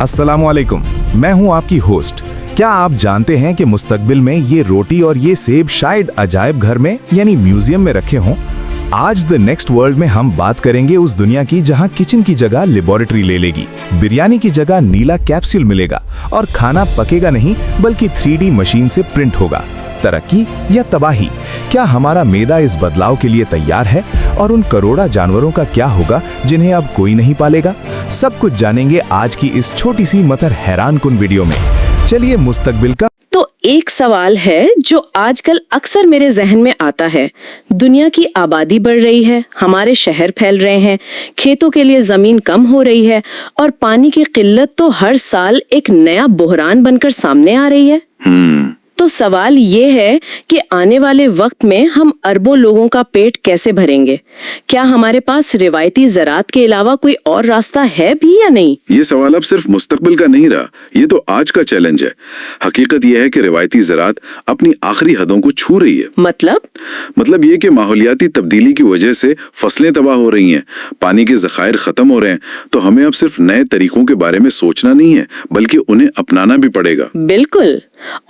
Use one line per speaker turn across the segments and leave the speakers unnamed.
अस्सलामुअलैकुम, मैं हूं आपकी होस्ट। क्या आप जानते हैं कि मुस्तकबिल में ये रोटी और ये सेब शायद अजायब घर में यानी म्यूजियम में रखे हों? आज द नेक्स्ट वर्ल्ड में हम बात करेंगे उस दुनिया की जहां किचन की जगह लेबोरेटरी ले लेगी, बिरयानी की जगह नीला कैप्सूल मिलेगा और खाना पकेगा नहीं बल्कि 3D मशीन से प्रिंट होगा। तरक्की या तबाही, क्या हमारा मैदा इस बदलाव के लिए तैयार है? और उन करोड़ा जानवरों का क्या होगा जिन्हें अब कोई नहीं पालेगा? सब कुछ जानेंगे आज की इस छोटी सी मगर हैरानकुन वीडियो में। चलिए मुस्तकबिल का।
तो एक सवाल है जो आजकल अक्सर मेरे जहन में आता है। दुनिया की आबादी बढ़ रही है, हमारे शहर फैल रहे हैं, खेतों के लिए जमीन कम हो रही है और पानी की किल्लत तो हर साल एक नया बुहरान बनकर सामने आ रही है। तो सवाल ये है कि आने वाले वक्त में हम अरबों लोगों का पेट कैसे भरेंगे? क्या हमारे पास रिवायती ज़रात के अलावा कोई और रास्ता है भी या नहीं?
ये सवाल अब सिर्फ मुस्तकबिल का नहीं रहा, ये तो आज का चैलेंज है। हकीकत यह है कि रिवायती ज़रात अपनी आखिरी हदों को छू रही है। मतलब ये कि माहौलियाती तब्दीली की वजह से फसलें तबाह हो रही हैं, पानी के ज़खायर खत्म हो रहे हैं। तो हमें अब सिर्फ नए तरीकों के बारे में सोचना नहीं है बल्कि उन्हें अपनाना भी पड़ेगा।
बिल्कुल,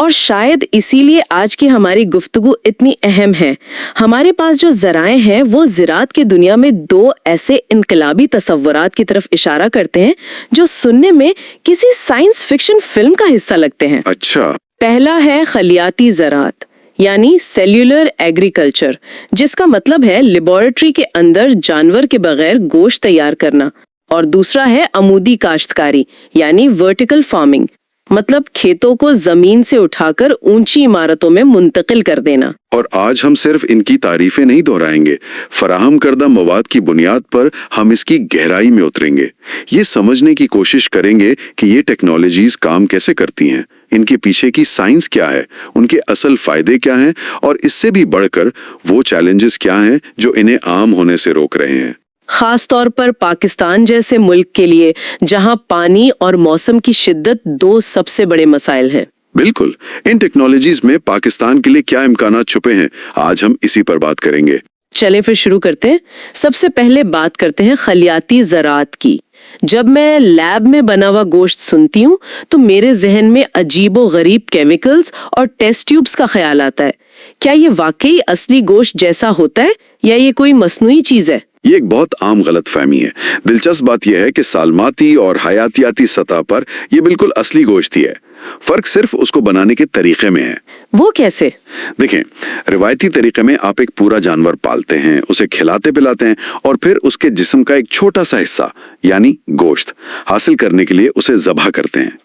और शायद इसीलिए आज की हमारी गुफ्तगू इतनी अहम है। हमारे पास जो ज़राए हैं वो ज़राअत की दुनिया में दो ऐसे इनकलाबी तसव्वुरात की तरफ इशारा करते हैं जो सुनने में किसी साइंस फिक्शन फिल्म का हिस्सा लगते हैं।
अच्छा।
पहला है खलियाती ज़राअत यानी सेल्यूलर एग्रीकल्चर, जिसका मतलब है लेबोरेटरी के अंदर जानवर के बगैर गोश्त तैयार करना। और दूसरा है अमूदी काश्तकारी यानी वर्टिकल फार्मिंग, मतलब खेतों को जमीन से उठाकर ऊंची इमारतों में मुंतकिल कर देना।
और आज हम सिर्फ इनकी तारीफें नहीं दोहराएंगे, फराहम करदा मवाद की बुनियाद पर हम इसकी गहराई में उतरेंगे। ये समझने की कोशिश करेंगे कि ये टेक्नोलॉजीज काम कैसे करती हैं, इनके पीछे की साइंस क्या है, उनके असल फायदे क्या हैं और इससे भी बढ़कर वो चैलेंजेस क्या हैं जो इन्हें आम होने से रोक रहे हैं।
खास तौर पर पाकिस्तान जैसे मुल्क के लिए जहां पानी और मौसम की शिद्दत दो सबसे बड़े मसाइल हैं।
बिल्कुल, इन टेक्नोलॉजीज में पाकिस्तान के लिए क्या इम्कानात छुपे हैं, आज हम इसी पर बात करेंगे।
चले फिर शुरू करते हैं। सबसे पहले बात करते हैं खलियाती ज़राअत की। जब मैं लैब में बना हुआ गोश्त सुनती हूँ तो मेरे जहन में अजीबो गरीब केमिकल्स और टेस्ट ट्यूब्स का ख्याल आता है। क्या ये वाकई असली गोश्त जैसा होता है या ये कोई मसनूई चीज है?
ये एक बहुत आम गलतफहमी है। दिलचस्प बात यह है कि सालमाती और हयातियाती सतह पर यह बिल्कुल असली गोश्त ही है। फर्क सिर्फ उसको बनाने के तरीके में है।
वो कैसे?
देखें, रिवायती तरीके में आप एक पूरा जानवर पालते हैं, उसे खिलाते पिलाते हैं और फिर उसके जिस्म का एक छोटा सा हिस्सा यानी गोश्त हासिल करने के लिए उसे ज़बह करते हैं।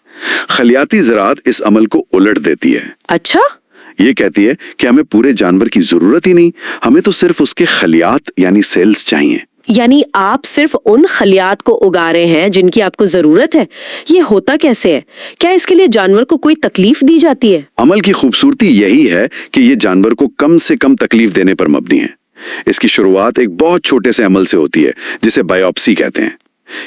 खलियाती ज़राअत इस अमल को उलट देती है।
अच्छा?
ये कहती है कि हमें पूरे जानवर की जरूरत ही नहीं, हमें तो सिर्फ उसके खलियात यानी सेल्स चाहिए।
यानी आप सिर्फ उन खलियात को उगा रहे हैं जिनकी आपको जरूरत है। ये होता कैसे है? क्या इसके लिए जानवर को कोई तकलीफ दी जाती है?
अमल की खूबसूरती यही है कि ये जानवर को कम से कम तकलीफ देने पर मबनी है। इसकी शुरुआत एक बहुत छोटे से अमल से होती है जिसे बायोप्सी कहते हैं।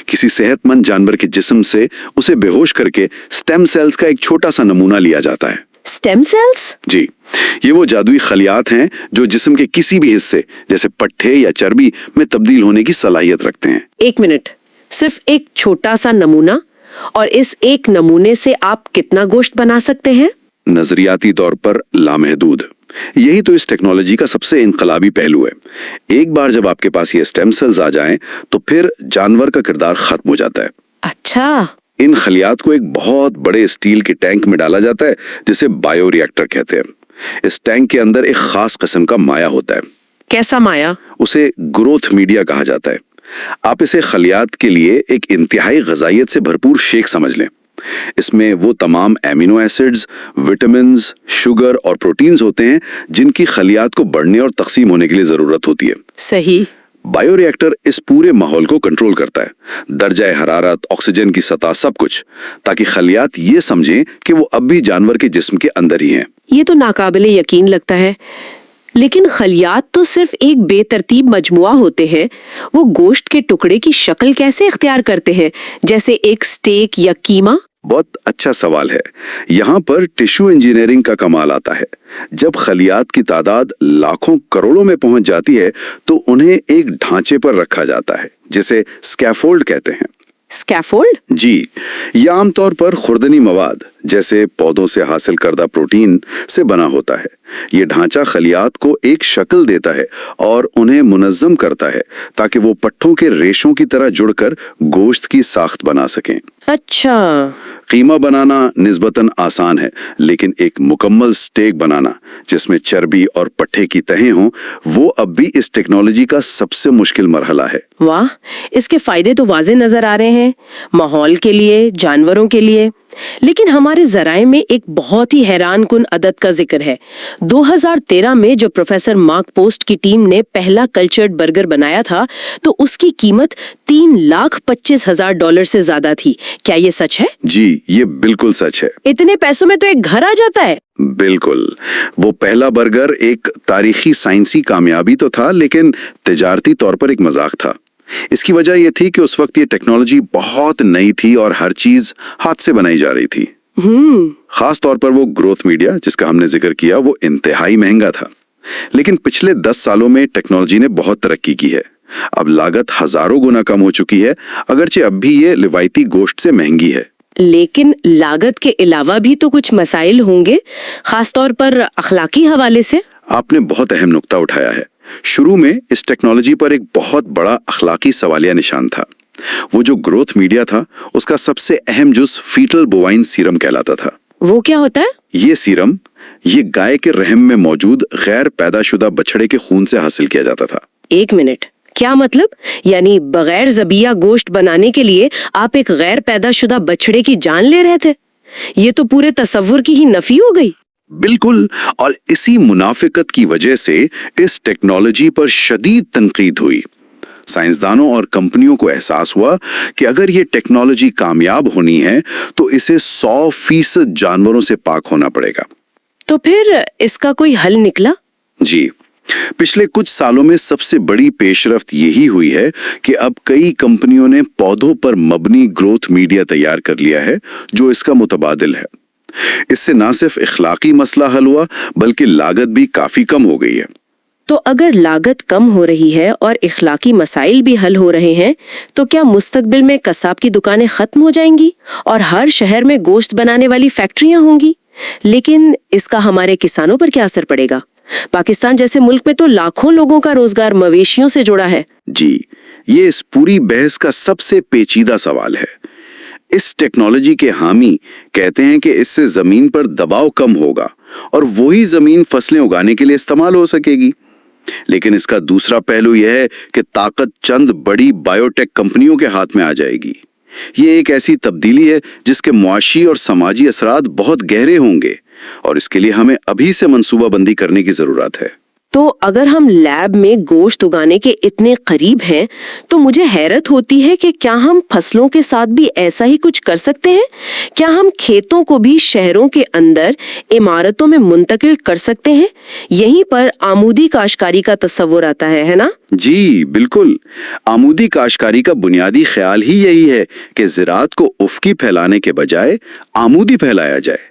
किसी सेहतमंद जानवर के जिस्म से उसे बेहोश करके स्टेम सेल्स का एक छोटा सा नमूना लिया जाता है।
Stem cells?
जी, ये वो जादुई खलियात हैं जो जिस्म के किसी भी हिस्से जैसे पट्टे या चर्बी में तब्दील होने की सलाहियत रखते हैं।
एक मिनट, सिर्फ एक छोटा सा नमूना? और इस एक नमूने से आप कितना गोश्त बना सकते हैं?
नजरियाती तौर पर लामहदूद। यही तो इस टेक्नोलॉजी का सबसे इनकलाबी पहलू है। एक बार जब आपके पास ये स्टेम सेल्स आ जाएं, तो फिर जानवर का किरदार खत्म हो जाता है।
अच्छा।
इन खलियात को एक बहुत बड़े स्टील के टैंक में डाला जाता है जिसे बायो रिएक्टर कहते हैं। इस टैंक के अंदर एक खास किस्म का माया होता है।
कैसा माया?
उसे ग्रोथ मीडिया कहा जाता है। आप इसे खलियात के लिए एक इंतहाई गजाइत से भरपूर शेक समझ लें। इसमें वो तमाम एमिनो एसिड्स, विटामिन्स, शुगर और प्रोटीन्स होते हैं जिनकी खलियात को बढ़ने और तकसीम होने के लिए जरूरत होती है।
सही।
बायोरिएक्टर इस पूरे माहौल को कंट्रोल करता है, दर्जा हरारत, ऑक्सीजन की सतह, सब कुछ, ताकि खलियात ये समझें कि वो अब भी जानवर के जिस्म के अंदर ही हैं।
ये तो नाकाबिले यकीन लगता है। लेकिन खलियात तो सिर्फ एक बेतरतीब मजमुआ होते हैं, वो गोश्त के टुकड़े की शक्ल कैसे इख्तियार करते हैं, जैसे एक स्टेक या कीमा?
बहुत अच्छा सवाल है। यहाँ पर टिश्यू इंजीनियरिंग का कमाल आता है। जब खलियात की तादाद लाखों करोड़ों में पहुंच जाती है तो उन्हें एक ढांचे पर रखा जाता है जिसे स्कैफोल्ड कहते हैं।
स्कैफोल्ड?
जी, ये आमतौर पर खुर्दनी मवाद जैसे पौधों से हासिल करदा प्रोटीन से बना होता है। ये ढांचा खलियात को एक शक्ल देता है और उन्हें मुनज्जम करता है ताकि वो पट्टों के रेशों की तरह जुड़कर गोश्त की साख्त बना सकें।
अच्छा।
कीमा बनाना निस्बतन आसान है, लेकिन एक मुकम्मल स्टेक बनाना जिसमें चर्बी और पट्टे की तहें हों, वो अब भी इस टेक्नोलॉजी का सबसे मुश्किल मरहला है।
वाह, इसके फायदे तो वाज़े नजर आ रहे हैं, माहौल के लिए, जानवरों के लिए। लेकिन हमारे जराए में एक बहुत ही हैरान कुन अदद का जिक्र है। 2013 में जो प्रोफेसर मार्क पोस्ट की टीम ने पहला कल्चर्ड बर्गर बनाया था, तो उसकी कीमत $3,25,000 से ज्यादा थी। क्या ये सच है?
जी, ये बिल्कुल सच है।
इतने पैसों में तो एक घर आ जाता है।
बिल्कुल। वो पहला बर्गर एक तारीखी साइंसी कामयाबी तो था, लेकिन तिजारती तौर पर एक मजाक था। इसकी वजह यह थी कि उस वक्त ये टेक्नोलॉजी बहुत नई थी और हर चीज हाथ से बनाई जा रही थी। खास तौर पर वो ग्रोथ मीडिया जिसका हमने जिक्र किया, वो इंतहाई महंगा था। लेकिन पिछले 10 सालों में टेक्नोलॉजी ने बहुत तरक्की की है। अब लागत हजारों गुना कम हो चुकी है, अगरचे अब भी ये रिवायती गोश्त से महंगी है।
लेकिन लागत के अलावा भी तो कुछ मसाइल होंगे, खास तौर पर अखलाकी हवाले से।
आपने बहुत अहम नुक्ता उठाया है। शुरू में इस टेक्नोलॉजी पर एक बहुत बड़ा अखलाकी सवालिया निशान था। वो जो ग्रोथ मीडिया था, उसका सबसे अहम जुज फीटल बोवाइन सीरम कहलाता था।
वो क्या होता है?
ये सीरम ये गाय के रहम में मौजूद गैर पैदाशुदा बछड़े के खून से हासिल किया जाता था।
एक मिनट, क्या मतलब? यानी बगैर ज़बिया गोश्त बनाने के लिए आप एक गैर पैदाशुदा बछड़े की जान ले रहे थे? ये तो पूरे तसव्वुर की ही नफी हो गई।
बिल्कुल, और इसी मुनाफिकत की वजह से इस टेक्नोलॉजी पर शदीद तनकीद हुई। साइंसदानों और कंपनियों को एहसास हुआ कि अगर ये टेक्नोलॉजी कामयाब होनी है तो इसे 100% जानवरों से पाक होना पड़ेगा।
तो फिर इसका कोई हल निकला?
जी, पिछले कुछ सालों में सबसे बड़ी पेशरफ्त यही हुई है कि अब कई कंपनियों ने पौधों पर मबनी ग्रोथ मीडिया तैयार कर लिया है जो इसका मुतबादिल है। इससे न सिर्फ इखलाकी मसला हल हुआ, बल्कि लागत भी काफी कम हो गई है।
तो अगर लागत कम हो रही है और इखलाकी मसाइल भी हल हो रहे हैं, तो क्या मुस्तकबिल में कसाब की दुकानें खत्म हो जाएंगी और हर शहर में गोश्त बनाने वाली फैक्ट्रियां होंगी? लेकिन इसका हमारे किसानों पर क्या असर पड़ेगा? पाकिस्तान जैसे मुल्क में तो लाखों लोगों का रोजगार मवेशियों से जुड़ा है।
जी, ये इस पूरी बहस का सबसे पेचीदा सवाल है। इस टेक्नोलॉजी के हामी कहते हैं कि इससे जमीन पर दबाव कम होगा और वही जमीन फसलें उगाने के लिए इस्तेमाल हो सकेगी। लेकिन इसका दूसरा पहलू यह है कि ताकत चंद बड़ी बायोटेक कंपनियों के हाथ में आ जाएगी। ये एक ऐसी तब्दीली है जिसके मुआशी और समाजी असरात बहुत गहरे होंगे और इसके लिए हमें अभी से मंसूबाबंदी करने की जरूरत है।
तो अगर हम लैब में गोश्त उगाने के इतने करीब हैं, तो मुझे हैरत होती है कि क्या हम फसलों के साथ भी ऐसा ही कुछ कर सकते हैं? क्या हम खेतों को भी शहरों के अंदर इमारतों में मुंतकिल कर सकते हैं? यहीं पर आमूदी काश्तकारी का तस्वुर आता है ना?
जी बिल्कुल, आमूदी काश्तकारी का बुनियादी ख्याल ही यही है कि ज़राअत को उफ़क़ी फैलाने के बजाय आमूदी फैलाया जाए।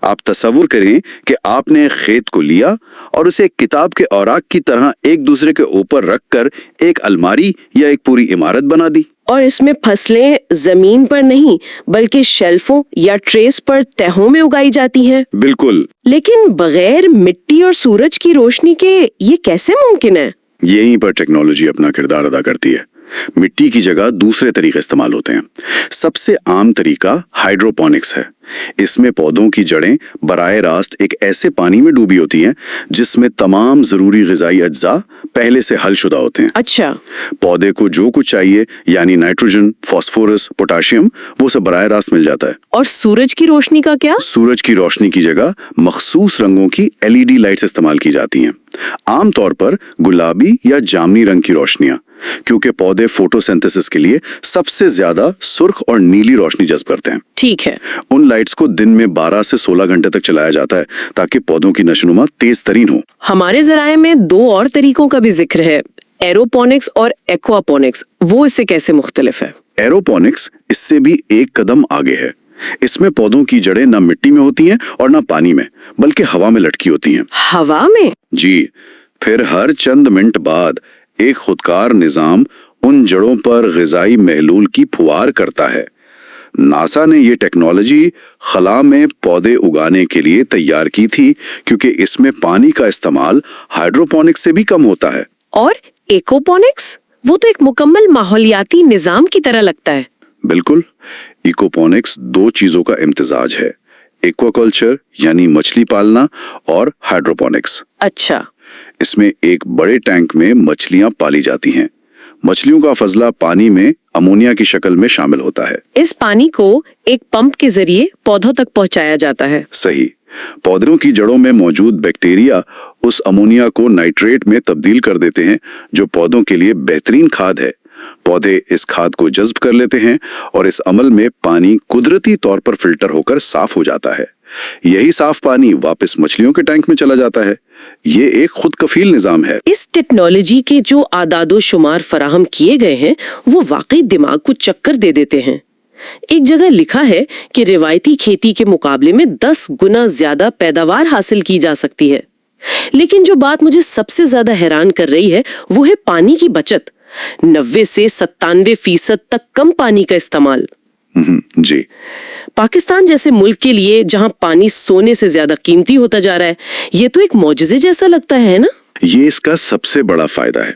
आप तसव्वुर करें कि आपने खेत को लिया और उसे एक किताब के औराक की तरह एक दूसरे के ऊपर रखकर एक अलमारी या एक पूरी इमारत बना दी।
और इसमें फसलें जमीन पर नहीं बल्कि शेल्फों या ट्रेस पर तहों में उगाई जाती हैं।
बिल्कुल।
लेकिन बगैर मिट्टी और सूरज की रोशनी के ये कैसे मुमकिन है?
यहीं पर टेक्नोलॉजी अपना किरदार अदा करती है। मिट्टी की जगह दूसरे तरीके इस्तेमाल होते हैं। सबसे आम तरीका हाइड्रोपोनिक्स है। इसमें पौधों की जड़ें बराह रास्त एक ऐसे पानी में डूबी होती हैं जिसमें तमाम जरूरी ग़िज़ाई अज्जा पहले से हल शुदा होते हैं।
अच्छा।
पौधे को जो कुछ चाहिए यानी नाइट्रोजन, फास्फोरस, पोटाशियम, वो सब बराह रास्त मिल जाता है।
और सूरज की रोशनी का क्या?
सूरज की रोशनी की जगह मखसूस रंगों की LED लाइट्स इस्तेमाल की जाती हैं। आमतौर पर गुलाबी या जामनी रंग की रोशनियां, क्योंकि पौधे फोटोसिंथेसिस के लिए सबसे ज्यादा सुर्ख और नीली रोशनी जज्ब करते हैं।
ठीक है।
उन लाइट्स को दिन में 12 से 16 घंटे तक चलाया जाता है ताकि पौधों की नशोनुमा तेज तरीन हो।
हमारे ज़राए में 2 और तरीकों का भी जिक्र है, एरोपोनिक्स और एक्वापोनिक्स। वो इससे कैसे मुख्तलिफ है?
एरोपोनिक्स इससे भी एक कदम आगे है। इसमें पौधों की जड़ें न मिट्टी में होती हैं और न पानी में, बल्कि हवा में लटकी होती हैं।
हवा में?
जी, फिर हर चंद मिनट बाद एक खुदकार निजाम उन जड़ों पर ग़िज़ाई महलूल की फुहार करता है। नासा ने ये टेक्नोलॉजी खला में पौधे उगाने के लिए तैयार की थी, क्योंकि इसमें पानी का इस्तेमाल हाइड्रोपोनिक्स से भी कम होता है।
और एकोपोनिक्स, वो तो एक मुकम्मल माहौलियाती निजाम की तरह लगता है।
बिल्कुल, इकोपोनिक्स दो चीजों का इम्तिजाज है, एक्वाकल्चर यानी मछली पालना और हाइड्रोपोनिक्स।
अच्छा।
इसमें एक बड़े टैंक में मछलियां पाली जाती हैं। मछलियों का फजला पानी में अमोनिया की शक्ल में शामिल होता है।
इस पानी को एक पंप के जरिए पौधों तक पहुंचाया जाता है।
सही। पौधों की जड़ों में मौजूद बैक्टीरिया उस अमोनिया को नाइट्रेट में तब्दील कर देते हैं, जो पौधों के लिए बेहतरीन खाद है। पौधे इस खाद को जज्ब कर लेते हैं और इस अमल में पानी कुदरती तौर पर फिल्टर होकर साफ हो जाता है। यही साफ पानी वापस मछलियों के टैंक में चला जाता है। ये एक खुद कफील निजाम है।
इस टेक्नोलॉजी के जो आदादो शुमार फराहम किए गए हैं वो वाकई दिमाग को चक्कर दे देते हैं। एक जगह लिखा है कि रिवायती खेती के मुकाबले में 10 गुना ज्यादा पैदावार हासिल की जा सकती है। लेकिन जो बात मुझे सबसे ज्यादा हैरान कर रही है वो है पानी की बचत। 90 से 97% तक कम पानी का इस्तेमाल।
जी।
पाकिस्तान जैसे मुल्क के लिए जहां पानी सोने से ज्यादा कीमती होता जा रहा है, ये तो एक मौजज़े जैसा लगता है ना?
ये इसका सबसे बड़ा फायदा है,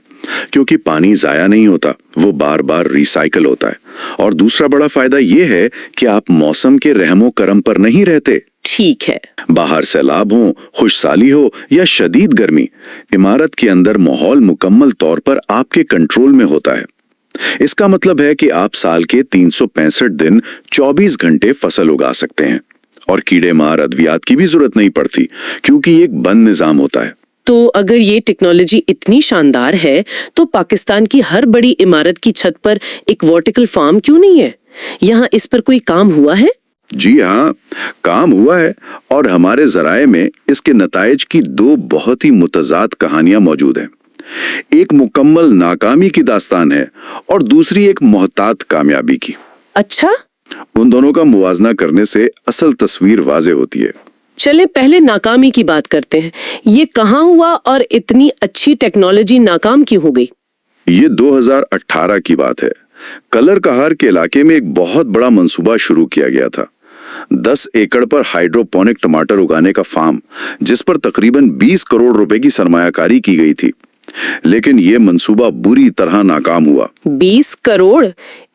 क्योंकि पानी जाया नहीं होता, वो बार बार रिसाइकल होता है। और दूसरा बड़ा फायदा ये है कि आप मौसम के रहमो करम पर नहीं रहते।
ठीक है।
बाहर सैलाब हो, खुशसाली हो या शदीद गर्मी, इमारत के अंदर माहौल मुकम्मल तौर पर आपके कंट्रोल में होता है। इसका मतलब है कि आप साल के 365 दिन 24 घंटे फसल उगा सकते हैं और कीड़े मार अद्वियात की भी जरूरत नहीं पड़ती, क्योंकि ये एक बंद निजाम होता है।
तो अगर ये टेक्नोलॉजी इतनी शानदार है तो पाकिस्तान की हर बड़ी इमारत की छत पर एक वर्टिकल फार्म क्यों नहीं है? यहाँ इस पर कोई काम हुआ है?
जी हाँ, काम हुआ है और हमारे जराए में इसके नताइज की दो बहुत ही मुतजाद कहानियां मौजूद हैं। एक मुकम्मल नाकामी की दास्तान है और दूसरी एक मोहतात कामयाबी की।
अच्छा।
उन दोनों का मुवाजना करने से असल तस्वीर वाजे होती है।
चले पहले नाकामी की बात करते हैं। ये कहाँ हुआ और इतनी अच्छी टेक्नोलॉजी नाकाम क्यों हो गई?
ये 2018 की बात है। कलर कहार के इलाके में एक बहुत बड़ा मंसूबा शुरू किया गया था। 10 एकड़ पर हाइड्रोपोनिक टमाटर उगाने का फार्म, जिस पर तकरीबन 20 करोड़ रुपए की सरमायाकारी की गई थी। लेकिन ये मंसूबा बुरी तरह नाकाम हुआ।
20 करोड़?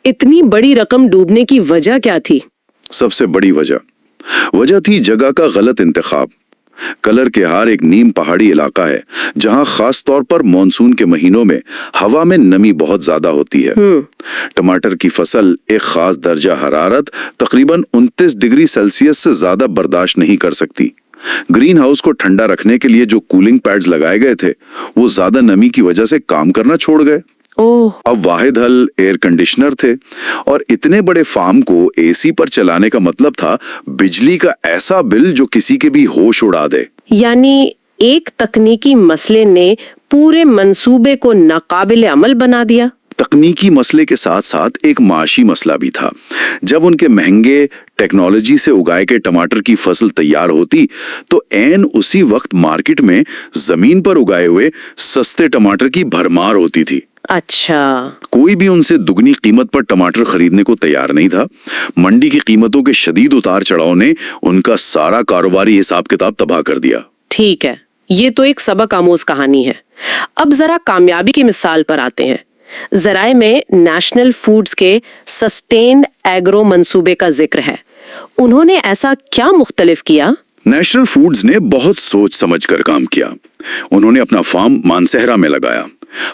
इतनी बड़ी रकम डूबने की वजह क्या थी?
सबसे बड़ी वजह थी जगह का गलत इंतखाब। कलर के हार एक नीम पहाड़ी इलाका है, जहां खास तौर पर मॉनसून के महीनों में हवा में नमी बहुत ज्यादा होती है। टमाटर की फसल एक खास दर्जा हरारत तकरीबन 29 डिग्री सेल्सियस से ज्यादा बर्दाश्त नहीं कर सकती। ग्रीन हाउस को ठंडा रखने के लिए जो कूलिंग पैड्स लगाए गए थे, वो ज्यादा नमी की वजह से काम करना छोड़ गए। अब वाहिद हल एयर कंडीशनर थे और इतने बड़े फार्म को एसी पर चलाने का मतलब था बिजली का ऐसा बिल जो किसी के भी होश उड़ा दे।
यानी एक तकनीकी मसले ने पूरे मंसूबे को नाकाबिल अमल बना दिया।
तकनीकी मसले के साथ साथ एक माशी मसला भी था। जब उनके महंगे टेक्नोलॉजी से उगाए के टमाटर की फसल तैयार होती, तो ऐन उसी वक्त मार्केट में जमीन पर उगाए हुए सस्ते टमाटर की भरमार होती थी।
अच्छा।
कोई भी उनसे दुगनी कीमत पर टमाटर खरीदने को तैयार नहीं था। मंडी की कीमतों के शदीद उतार चढ़ाव ने उनका सारा कारोबारी हिसाब किताब तबाह कर दिया।
ठीक है, ये तो एक सबक आमोज कहानी है। अब जरा कामयाबी की मिसाल पर आते हैं। जराए में नेशनल फूड्स के सस्टेन्ड एग्रो मंसूबे का जिक्र है। उन्होंने ऐसा क्या मुख्तलिफ किया?
नेशनल फूड्स ने बहुत सोच समझ कर काम किया। उन्होंने अपना फार्म मानसहरा में लगाया।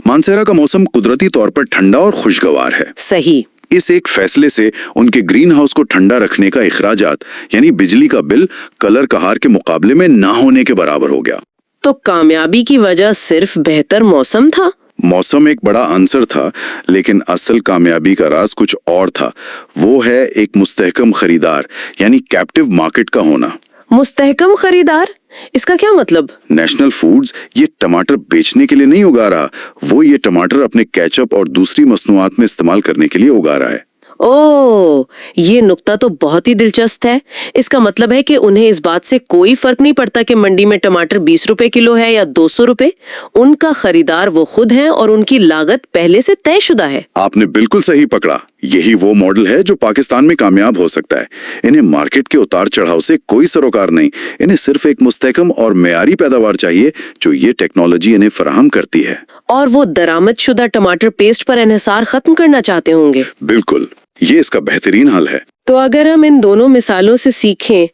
मानसहरा का मौसम कुदरती तौर पर ठंडा और खुशगवार है।
सही।
इस एक फैसले से उनके ग्रीन हाउस को ठंडा रखने का इखराजात यानी बिजली का बिल कलर कहार के मुकाबले में ना होने के बराबर हो गया।
तो कामयाबी की वजह सिर्फ बेहतर मौसम था?
मौसम एक बड़ा आंसर था, लेकिन असल कामयाबी का राज कुछ और था। वो है एक मुस्तहकम खरीदार यानी कैप्टिव मार्केट का होना।
मुस्तहकम खरीदार? इसका क्या मतलब?
नेशनल फूड्स ये टमाटर बेचने के लिए नहीं उगा रहा, वो ये टमाटर अपने केचप और दूसरी मसनूआत में इस्तेमाल करने के लिए उगा रहा है।
ओह, ये नुक्ता तो बहुत ही दिलचस्प है। इसका मतलब है कि उन्हें इस बात से कोई फर्क नहीं पड़ता कि मंडी में टमाटर 20 रुपए किलो है या 200 रुपए। उनका खरीदार वो खुद हैं और उनकी लागत पहले से तयशुदा है।
आपने बिल्कुल सही पकड़ा। यही वो मॉडल है जो पाकिस्तान में कामयाब हो सकता है। इन्हें मार्केट के उतार चढ़ाव से कोई सरोकार नहीं, इन्हें सिर्फ एक मुस्तहकम और मेयारी पैदावार चाहिए जो ये टेक्नोलॉजी इन्हें फराहम करती है।
और वो दरामदशुदा टमाटर पेस्ट पर इन्हिसार खत्म करना चाहते होंगे।
बिल्कुल, ये इसका बेहतरीन हल है।
तो अगर हम इन दोनों मिसालों से सीखें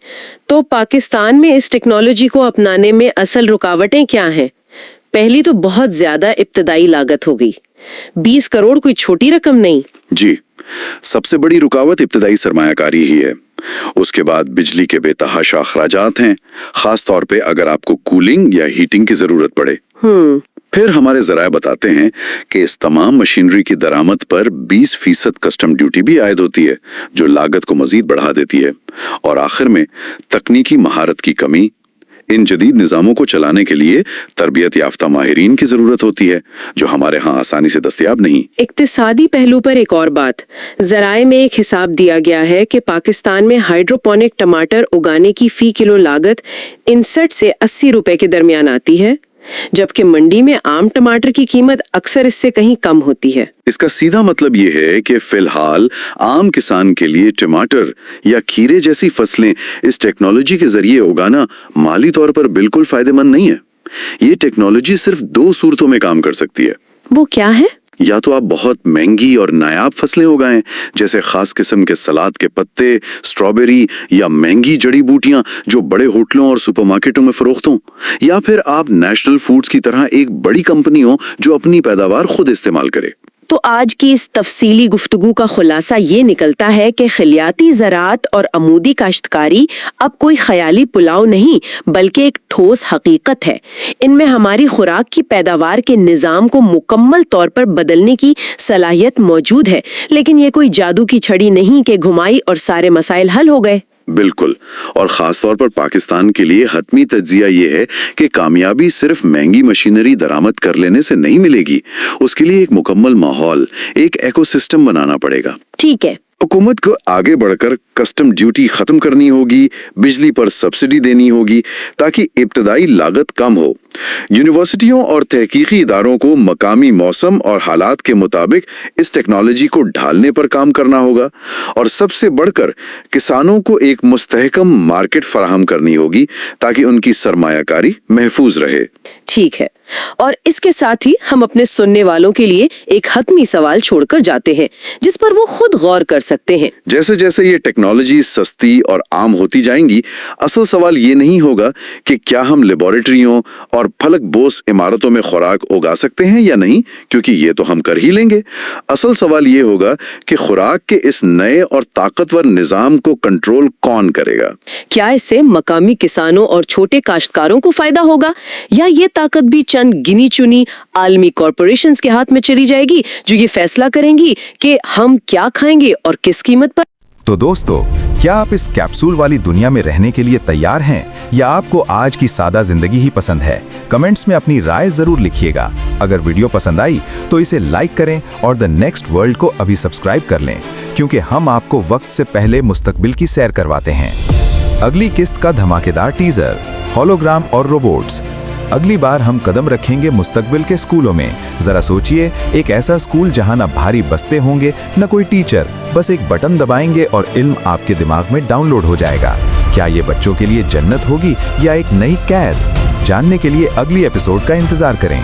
तो पाकिस्तान में इस टेक्नोलॉजी को अपनाने में असल रुकावटें क्या हैं? पहली तो बहुत ज्यादा इब्तदाई लागत होगी। 20 करोड़ कोई छोटी रकम नहीं।
जी, सबसे बड़ी रुकावट इब्तदाई सरमायाकारी ही है। उसके बाद बिजली के बेतहाशा अखराजात हैं, खास तौर पे अगर आपको कूलिंग या हीटिंग की जरूरत पड़े। फिर हमारे जराए बताते हैं कि इस तमाम मशीनरी की दरामद पर 20% कस्टम ड्यूटी भी आयद होती है, जो लागत को मजीद बढ़ा देती है। और आखिर में तकनीकी महारत की कमी। इन जदीद निज़ामों को चलाने के लिए तरबियत याफ्ता माहिरीन की जरूरत होती है, जो हमारे यहाँ आसानी से दस्तयाब नहीं।
इक्तिसादी पहलू पर एक और बात, जराए में एक हिसाब दिया गया है कि पाकिस्तान में हाइड्रोपोनिक टमाटर उगाने की फी किलो लागत 59 से 80 रुपए के दरमियान आती है, जबकि मंडी में आम टमाटर की कीमत अक्सर इससे कहीं कम होती है।
इसका सीधा मतलब ये है कि फिलहाल आम किसान के लिए टमाटर या खीरे जैसी फसलें इस टेक्नोलॉजी के जरिए उगाना माली तौर पर बिल्कुल फायदेमंद नहीं है। ये टेक्नोलॉजी सिर्फ 2 सूरतों में काम कर सकती है।
वो क्या है?
या तो आप बहुत महंगी और नायाब फसलें उगाएं, जैसे खास किस्म के सलाद के पत्ते, स्ट्रॉबेरी या महंगी जड़ी बूटियां जो बड़े होटलों और सुपरमार्केटों में फरोख्त हों, या फिर आप नेशनल फूड्स की तरह एक बड़ी कंपनी हो जो अपनी पैदावार खुद इस्तेमाल करे।
तो आज की इस तफसीली गुफ्तगू का खुलासा ये निकलता है कि खिलियाती ज़राअत और अमूदी काश्तकारी अब कोई ख्याली पुलाव नहीं, बल्कि एक ठोस हकीकत है। इनमें हमारी खुराक की पैदावार के निज़ाम को मुकम्मल तौर पर बदलने की सलाहियत मौजूद है, लेकिन ये कोई जादू की छड़ी नहीं कि घुमाई और सारे मसाइल हल हो गए।
बिल्कुल, और खास तौर पर पाकिस्तान के लिए हतमी तज्जिया ये है कि कामयाबी सिर्फ महंगी मशीनरी दरामद कर लेने से नहीं मिलेगी। उसके लिए एक मुकम्मल माहौल, एक इकोसिस्टम बनाना पड़ेगा।
ठीक है।
हुकूमत को आगे बढ़कर कस्टम ड्यूटी खत्म करनी होगी, बिजली पर सब्सिडी देनी होगी ताकि इब्तदाई लागत कम हो। यूनिवर्सिटियों और तहकीकी इदारों को मकामी मौसम और हालात के मुताबिक इस टेक्नोलॉजी को ढालने पर काम करना होगा, और सबसे बढ़कर किसानों को एक मुस्तहकम मार्केट फराहम करनी होगी ताकि उनकी सरमायाकारी महफूज रहे।
ठीक है, और इसके साथ ही हम अपने सुनने वालों के लिए एक हतमी सवाल छोड़कर जाते हैं जिस पर वो खुद गौर कर सकते हैं।
जैसे जैसे ये टेक्नोलॉजी सस्ती और आम होती जाएंगी, असल सवाल ये नहीं होगा कि क्या हम लेबोरेटरियों और फलक बोस इमारतों में खुराक उगा सकते हैं या नहीं, क्योंकि ये तो हम कर ही लेंगे। असल सवाल ये होगा कि खुराक के इस नए और ताकतवर निजाम को कंट्रोल कौन करेगा।
क्या इससे मकामी किसानों और छोटे काश्तकारों को फायदा होगा, या ये ताकत भी चंद गिनी चुनी आलमी कॉरपोरेशंस के हाथ में चली जाएगी जो ये फैसला करेंगी कि हम क्या खाएंगे और किस कीमत पर।
तो दोस्तों, क्या आप इस कैप्सूल वाली दुनिया में रहने के लिए तैयार हैं, या आपको आज की सादा जिंदगी ही पसंद है? कमेंट्स में अपनी राय जरूर लिखिएगा। अगर वीडियो पसंद आई तो इसे लाइक करें और द नेक्स्ट वर्ल्ड को अभी सब्सक्राइब कर लें, क्योंकि हम आपको वक्त से पहले मुस्तकबिल की सैर करवाते हैं। अगली किस्त का धमाकेदार टीजर, होलोग्राम और रोबोट्स। अगली बार हम कदम रखेंगे मुस्तकबिल के स्कूलों में। जरा सोचिए, एक ऐसा स्कूल जहां ना भारी बस्ते होंगे, न कोई टीचर, बस एक बटन दबाएंगे और इल्म आपके दिमाग में डाउनलोड हो जाएगा। क्या ये बच्चों के लिए जन्नत होगी या एक नई कैद? जानने के लिए अगली एपिसोड का इंतजार करें।